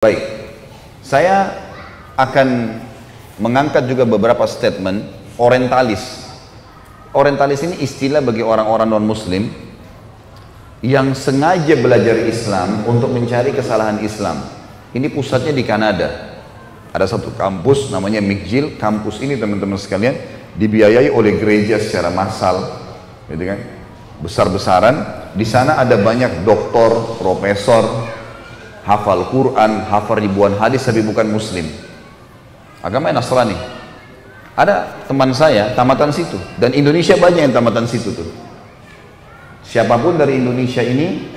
Baik, saya akan mengangkat juga beberapa statement orientalis. Orientalis ini istilah bagi orang-orang non-muslim yang sengaja belajar Islam untuk mencari kesalahan Islam. Ini pusatnya di Kanada. Ada satu kampus namanya McGill. Kampus ini teman-teman sekalian dibiayai oleh gereja secara massal, gitu kan? Besar-besaran. Di sana ada banyak doktor, profesor, hafal Quran, hafal ribuan hadis tapi bukan muslim. Agama Nasrani. Ada teman saya tamatan situ, dan Indonesia banyak yang tamatan situ tuh. Siapapun dari Indonesia ini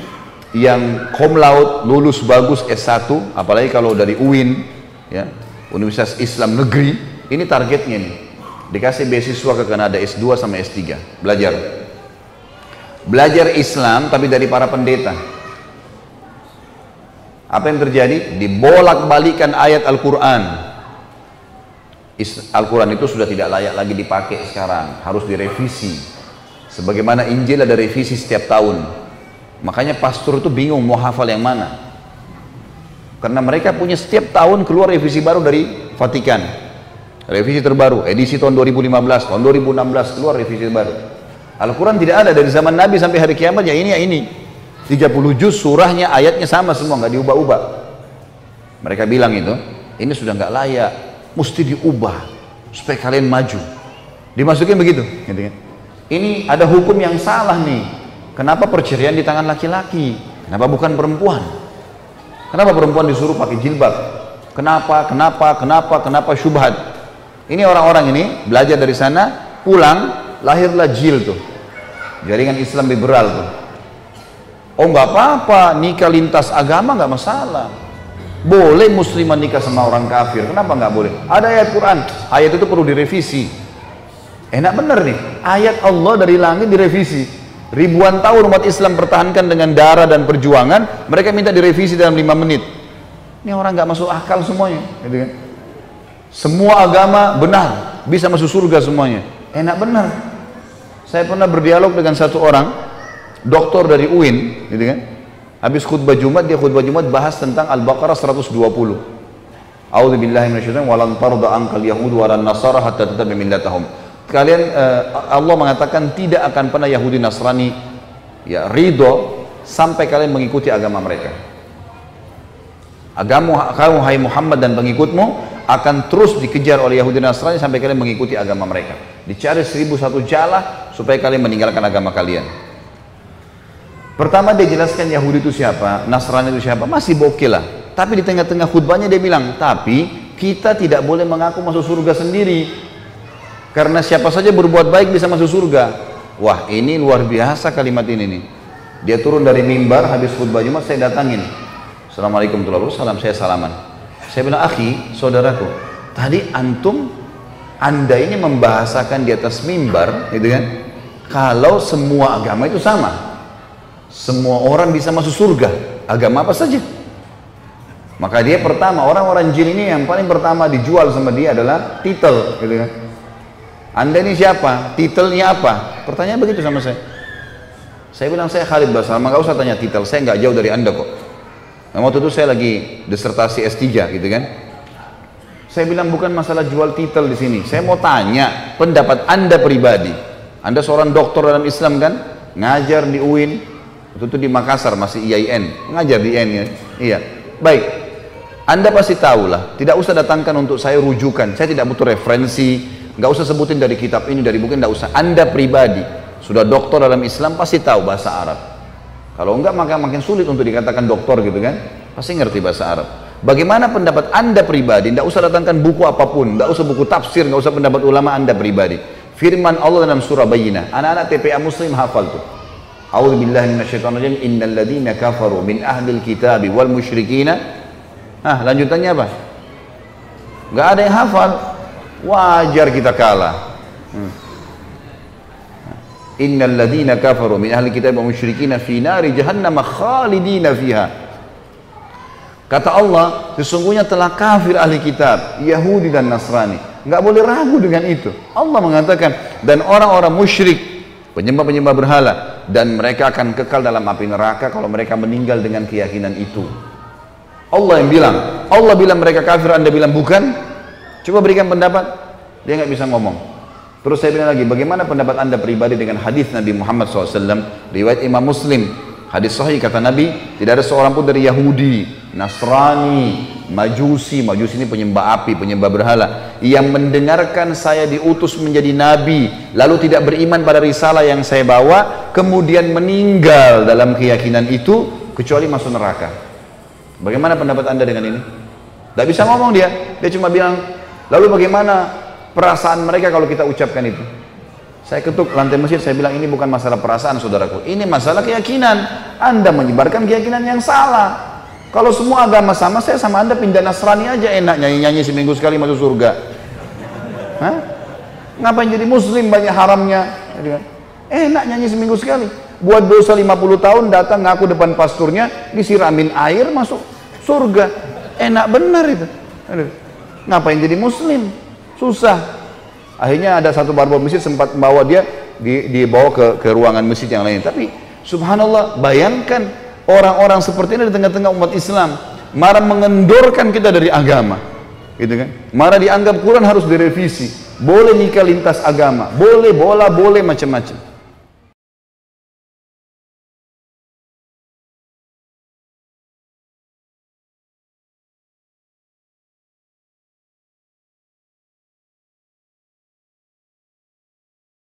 yang cum laude, lulus bagus S1, apalagi kalau dari UIN, ya, Universitas Islam Negeri, ini targetnya nih. Dikasih beasiswa ke Kanada S2 sama S3, belajar. Belajar Islam tapi dari para pendeta. Apa yang terjadi? Dibolak-balikan ayat Al-Quran. Al-Quran itu sudah tidak layak lagi dipakai sekarang, harus direvisi. Sebagaimana Injil ada revisi setiap tahun. Makanya pastor itu bingung mau hafal yang mana. Karena mereka punya setiap tahun keluar revisi baru dari Vatikan. Revisi terbaru, edisi tahun 2015, tahun 2016 keluar revisi baru. Al-Quran tidak ada dari zaman Nabi sampai hari kiamat, ya ini, ya ini. 30 juz surahnya, ayatnya sama semua, nggak diubah-ubah. Mereka bilang itu, ini sudah nggak layak, mesti diubah supaya kalian maju. Dimasukin begitu, gitu kan? Ini ada hukum yang salah nih. Kenapa perceraian di tangan laki-laki? Kenapa bukan perempuan? Kenapa perempuan disuruh pakai jilbab? Kenapa syubhat? Ini orang-orang ini belajar dari sana, pulang, lahirlah JIL tuh, jaringan Islam liberal tuh. Oh nggak apa-apa, nikah lintas agama nggak masalah. Boleh muslimah nikah sama orang kafir, kenapa nggak boleh? Ada ayat Quran, ayat itu perlu direvisi. Enak bener nih, ayat Allah dari langit direvisi. Ribuan tahun umat Islam pertahankan dengan darah dan perjuangan, mereka minta direvisi dalam 5 menit. Ini orang nggak masuk akal semuanya, gitu kan? Semua agama benar, bisa masuk surga semuanya. Enak bener. Saya pernah berdialog dengan satu orang, doktor dari UIN, gitu kan? Habis khutbah Jumat, dia khutbah Jumat bahas tentang Al-Baqarah 120. A'udzubillahi minasyaitonir rajim, walan tarda ankal yahudu walan nasara hatta tattabi millatahum. Kalian Allah mengatakan tidak akan pernah Yahudi Nasrani ya ridho sampai kalian mengikuti agama mereka. Agama kamu hai Muhammad dan pengikutmu akan terus dikejar oleh Yahudi Nasrani sampai kalian mengikuti agama mereka. Dicari 1001 jalah supaya kalian meninggalkan agama kalian. Pertama dia jelaskan Yahudi itu siapa, Nasrani itu siapa, masih bokeh lah. Tapi di tengah-tengah khutbahnya dia bilang, tapi kita tidak boleh mengaku masuk surga sendiri. Karena siapa saja berbuat baik bisa masuk surga. Wah, ini luar biasa kalimat ini nih. Dia turun dari mimbar habis khutbah Jumat, saya datangin. Assalamualaikum warahmatullahi wabarakatuh, saya salaman. Saya bilang, akhi, saudaraku, tadi anda ini membahasakan di atas mimbar, gitu kan? Kalau semua agama itu sama. Semua orang bisa masuk surga, agama apa saja. Maka dia pertama, orang-orang jin ini yang paling pertama dijual sama dia adalah titel, gitu kan? Anda ini siapa? Titelnya apa? Pertanyaan begitu sama saya. Saya bilang, saya Khalid Basal, nggak usah tanya titel, saya nggak jauh dari anda kok. Nah, waktu itu saya lagi disertasi S3, gitu kan? Saya bilang bukan masalah jual titel di sini. Saya mau tanya pendapat anda pribadi. Anda seorang dokter dalam Islam kan? Ngajar di UIN. Waktu itu di Makassar masih IAIN, ngajar di IAIN ya. Iya. Baik. Anda pasti tahu lah. Tidak usah datangkan untuk saya rujukan. Saya tidak butuh referensi. Nggak usah sebutin dari kitab ini, dari buku, nggak usah. Anda pribadi sudah dokter dalam Islam pasti tahu bahasa Arab. Kalau enggak maka makin sulit untuk dikatakan dokter, gitu kan? Pasti ngerti bahasa Arab. Bagaimana pendapat anda pribadi? Nggak usah datangkan buku apapun, nggak usah buku tafsir, nggak usah pendapat ulama anda pribadi. Firman Allah dalam surah Bayyinah. Anak-anak TPA Muslim hafal tuh. A'udzubillahi minasyaitonir rajim. Innal ladzina kafaru min ahlil kitabi wal musyrikina. Lanjutannya apa? Nggak ada yang hafal. Wajar kita kalah. Innal ladzina kafaru min ahli kitab wa musyrikina fi nari jahannam khalidina fiha. Kata Allah, sesungguhnya telah kafir ahli kitab, Yahudi dan Nasrani. Nggak boleh ragu dengan itu. Allah mengatakan, dan orang-orang musyrik, penyembah-penyembah berhala, dan mereka akan kekal dalam api neraka kalau mereka meninggal dengan keyakinan itu. Allah yang bilang. Allah bilang mereka kafir, Anda bilang bukan. Coba berikan pendapat. Dia nggak bisa ngomong. Terus saya bilang lagi, bagaimana pendapat Anda pribadi dengan hadis Nabi Muhammad SAW, riwayat Imam Muslim, hadis sahih, kata Nabi, tidak ada seorang pun dari Yahudi, Nasrani, Majusi ini penyembah api, penyembah berhala, yang mendengarkan saya diutus menjadi Nabi, lalu tidak beriman pada risalah yang saya bawa, kemudian meninggal dalam keyakinan itu, kecuali masuk neraka. Bagaimana pendapat Anda dengan ini? Tidak bisa ngomong dia cuma bilang, lalu bagaimana perasaan mereka kalau kita ucapkan itu? Saya ketuk lantai masjid, saya bilang ini bukan masalah perasaan saudaraku, ini masalah keyakinan. Anda menyebarkan keyakinan yang salah. Kalau semua agama sama, saya sama Anda pindah Nasrani aja enak, nyanyi-nyanyi seminggu sekali masuk surga. Hah? Ngapain jadi Muslim banyak haramnya? Enak nyanyi seminggu sekali. Buat dosa 50 tahun datang ngaku depan pasturnya, disiramin air masuk surga. Enak benar itu. Ngapain jadi Muslim? Susah. Akhirnya ada satu barbel masjid sempat membawa dia dibawa ke ruangan masjid yang lain. Tapi subhanallah, bayangkan orang-orang seperti ini di tengah-tengah umat Islam, marah mengendorkan kita dari agama, gitu kan? Marah dianggap Quran harus direvisi, boleh nikah lintas agama, boleh bola, boleh macam-macam.